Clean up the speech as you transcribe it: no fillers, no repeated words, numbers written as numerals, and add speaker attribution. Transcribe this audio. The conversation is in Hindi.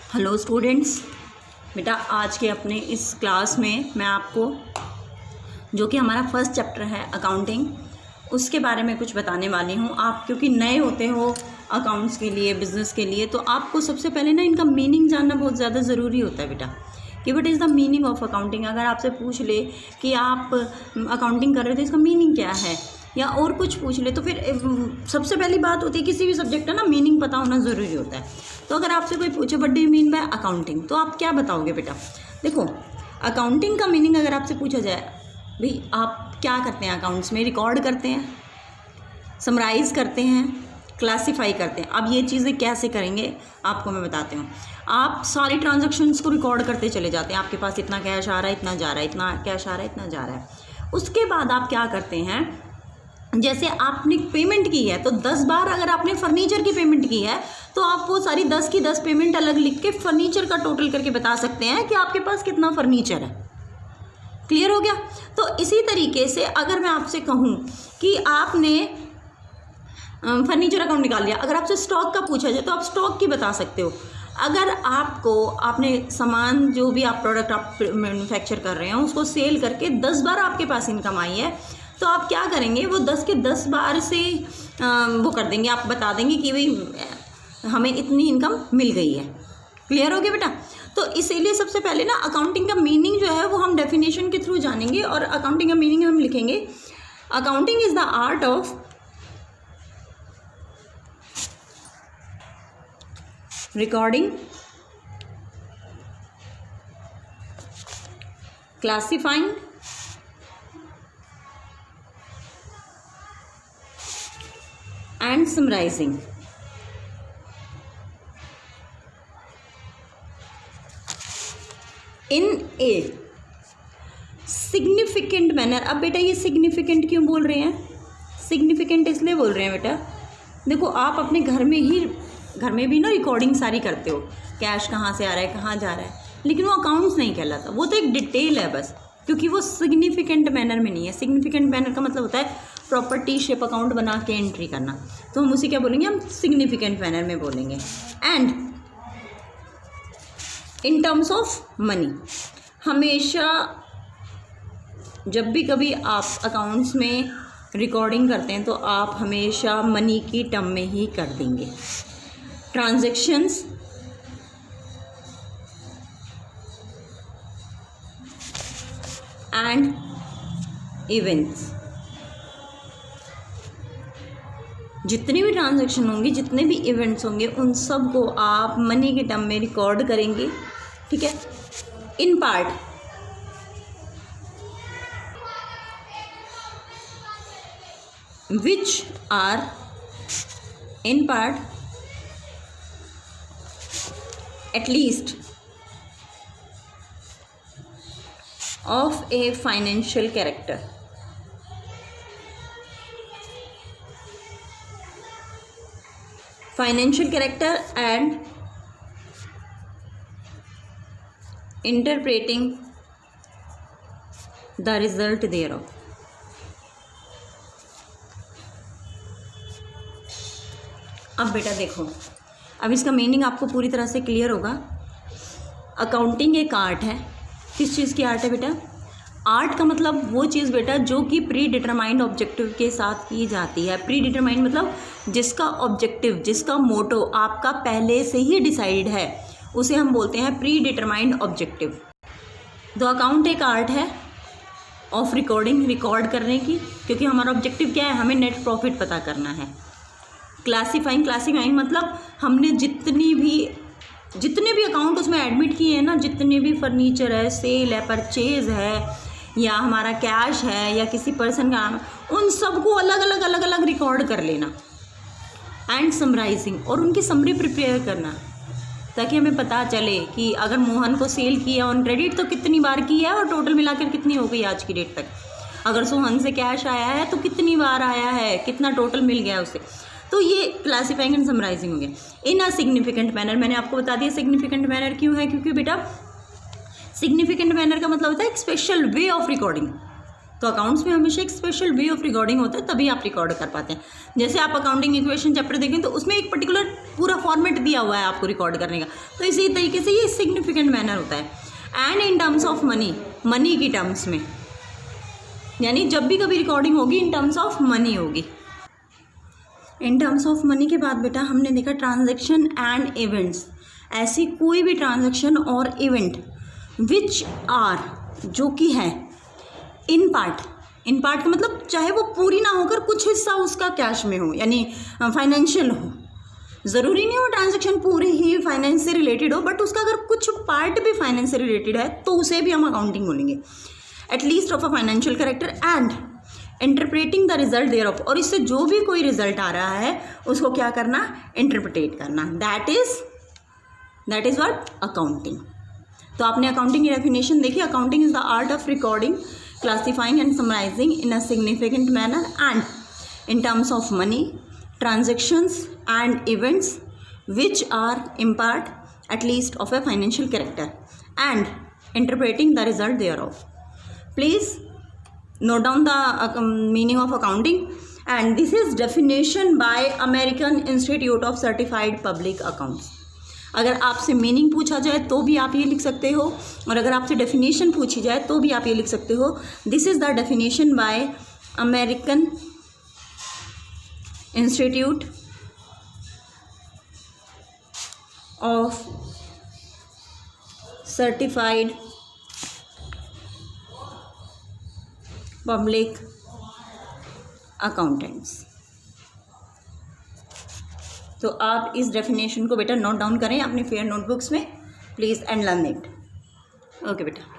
Speaker 1: हेलो स्टूडेंट्स, बेटा आज के अपने इस क्लास में मैं आपको जो कि हमारा फर्स्ट चैप्टर है अकाउंटिंग, उसके बारे में कुछ बताने वाली हूँ। आप क्योंकि नए होते हो अकाउंट्स के लिए, बिज़नेस के लिए, तो आपको सबसे पहले ना इनका मीनिंग जानना बहुत ज़्यादा ज़रूरी होता है बेटा कि what is the meaning of accounting. अगर आपसे पूछ ले कि आप अकाउंटिंग कर रहे थे, इसका मीनिंग क्या है, या और कुछ पूछ ले, तो फिर सबसे पहली बात होती है किसी भी सब्जेक्ट का ना मीनिंग पता होना ज़रूरी होता है। तो अगर आपसे कोई पूछे what do you mean by accounting, तो आप क्या बताओगे बेटा? देखो, अकाउंटिंग का मीनिंग अगर आपसे पूछा जाए, भाई आप क्या करते हैं अकाउंट्स में? रिकॉर्ड करते हैं, समराइज़ करते हैं, क्लासीफाई करते हैं। अब ये चीज़ें कैसे करेंगे आपको मैं बताती हूँ। आप सारी ट्रांजैक्शंस को रिकॉर्ड करते चले जाते हैं, आपके पास इतना कैश आ रहा है, इतना जा रहा है, इतना कैश आ रहा है, इतना जा रहा है। उसके बाद आप क्या करते हैं, जैसे आपने पेमेंट की है तो 10 बार अगर आपने फर्नीचर की पेमेंट की है तो आप वो सारी 10 की 10 पेमेंट अलग लिख के फर्नीचर का टोटल करके बता सकते हैं कि आपके पास कितना फर्नीचर है। क्लियर हो गया? तो इसी तरीके से अगर मैं आपसे कहूँ कि आपने फर्नीचर अकाउंट निकाल लिया, अगर आपसे स्टॉक का पूछा जाए तो आप स्टॉक की बता सकते हो। अगर आपने सामान, जो भी आप प्रोडक्ट आप मैन्युफैक्चर कर रहे हैं, उसको सेल करके 10 बार आपके पास इनकम आई है, तो आप क्या करेंगे, वो 10 के 10 बार से वो कर देंगे, आप बता देंगे कि भाई हमें इतनी इनकम मिल गई है। क्लियर हो गया बेटा? तो इसीलिए सबसे पहले ना अकाउंटिंग का मीनिंग जो है वो हम डेफिनेशन के थ्रू जानेंगे, और अकाउंटिंग का मीनिंग हम लिखेंगे, accounting is the art of recording, classifying, and summarizing in a significant manner। अब बेटा ये significant क्यों बोल रहे हैं? significant इसलिए बोल रहे हैं बेटा, देखो आप अपने घर में भी ना रिकॉर्डिंग सारी करते हो, कैश कहाँ से आ रहा है, कहाँ जा रहा है, लेकिन वो अकाउंट्स नहीं कहलाता, वो तो एक डिटेल है बस, क्योंकि वो सिग्निफिकेंट मैनर में नहीं है। सिग्निफिकेंट मैनर का मतलब होता है प्रॉपर्टी शेप अकाउंट बना के एंट्री करना, तो हम उसे क्या बोलेंगे, हम सिग्निफिकेंट मैनर में बोलेंगे। And in terms of money, हमेशा जब भी कभी आप अकाउंट्स में रिकॉर्डिंग करते हैं तो आप हमेशा मनी की टर्म में ही कर देंगे। ट्रांजैक्शंस, एंड इवेंट्स, जितनी भी ट्रांजैक्शन होंगी, जितने भी इवेंट्स होंगे, उन सब को आप मनी के टर्म में रिकॉर्ड करेंगे। ठीक है? In part which are in part at least of a financial character. Financial character and interpreting the result thereof. अब बेटा देखो, अब इसका मीनिंग आपको पूरी तरह से क्लियर होगा। अकाउंटिंग एक आर्ट है। किस चीज़ की आर्ट है बेटा? आर्ट का मतलब वो चीज़ बेटा जो कि प्री डिटरमाइंड ऑब्जेक्टिव के साथ की जाती है। प्री डिटरमाइंड मतलब जिसका ऑब्जेक्टिव, जिसका मोटो आपका पहले से ही डिसाइड है, उसे हम बोलते हैं प्री डिटरमाइंड ऑब्जेक्टिव। तो अकाउंट एक आर्ट है ऑफ रिकॉर्डिंग, रिकॉर्ड करने की, क्योंकि हमारा ऑब्जेक्टिव क्या है, हमें नेट प्रॉफिट पता करना है। क्लासीफाइंग, क्लासीफाइंग मतलब हमने जितने भी अकाउंट उसमें एडमिट किए हैं ना, जितने भी फर्नीचर है, सेल है, परचेज है, या हमारा कैश है, या किसी पर्सन का नाम, उन सबको अलग अलग रिकॉर्ड कर लेना। एंड समराइजिंग, और उनकी समरी प्रिपेयर करना, ताकि हमें पता चले कि अगर मोहन को सेल किया ऑन क्रेडिट तो कितनी बार की है और टोटल मिलाकर कितनी हो गई आज की डेट तक। अगर सोहन से कैश आया है तो कितनी बार आया है, कितना टोटल मिल गया उसे। तो ये क्लासीफाइंग एंड समराइजिंग हो गया इन अ सिग्निफिकेंट मैनर। मैंने आपको बता दिया सिग्निफिकेंट मैनर क्यों है, क्योंकि बेटा सिग्निफिकेंट मैनर का मतलब होता है एक स्पेशल वे ऑफ रिकॉर्डिंग। तो अकाउंट्स में हमेशा एक स्पेशल वे ऑफ रिकॉर्डिंग होता है, तभी आप रिकॉर्ड कर पाते हैं। जैसे आप अकाउंटिंग इक्वेशन चैप्टर देखें तो उसमें एक पर्टिकुलर पूरा फॉर्मेट दिया हुआ है आपको रिकॉर्ड करने का, तो इसी तरीके से ये सिग्निफिकेंट मैनर होता है। And in terms of money, money की टर्म्स में, यानी जब भी कभी रिकॉर्डिंग होगी इन टर्म्स ऑफ मनी होगी। इन टर्म्स ऑफ मनी के बाद बेटा हमने देखा ट्रांजैक्शन एंड इवेंट्स। ऐसी कोई भी ट्रांजैक्शन और इवेंट विच आर, जो कि है इन पार्ट, इन पार्ट का मतलब चाहे वो पूरी ना होकर कुछ हिस्सा उसका कैश में हो, यानी फाइनेंशियल हो। ज़रूरी नहीं हो ट्रांजैक्शन पूरी ही फाइनेंस से रिलेटेड हो, बट उसका अगर कुछ पार्ट भी फाइनेंस से रिलेटेड है तो उसे भी हम अकाउंटिंग बोलेंगे। At least of a financial character and interpreting the result thereof, और इससे जो भी कोई रिजल्ट आ रहा है उसको क्या करना, इंटरप्रिटेट करना। That is what, accounting. तो आपने अकाउंटिंग की डेफिनेशन देखी। Accounting is the art of recording, classifying and summarising in a significant manner and in terms of money, transactions and events which are in part at least of a financial character and interpreting the result thereof. Please note down the meaning of accounting, and this is definition by American Institute of Certified Public Accounts. अगर आपसे मीनिंग पूछा जाए तो भी आप ये लिख सकते हो, और अगर आपसे डेफिनेशन पूछी जाए तो भी आप ये लिख सकते हो। This is the definition bye American institute of certified public accountants. तो आप इस डेफिनेशन को बेटा नोट डाउन करें अपनी फेयर नोटबुक्स में please and learn it. Okay बेटा।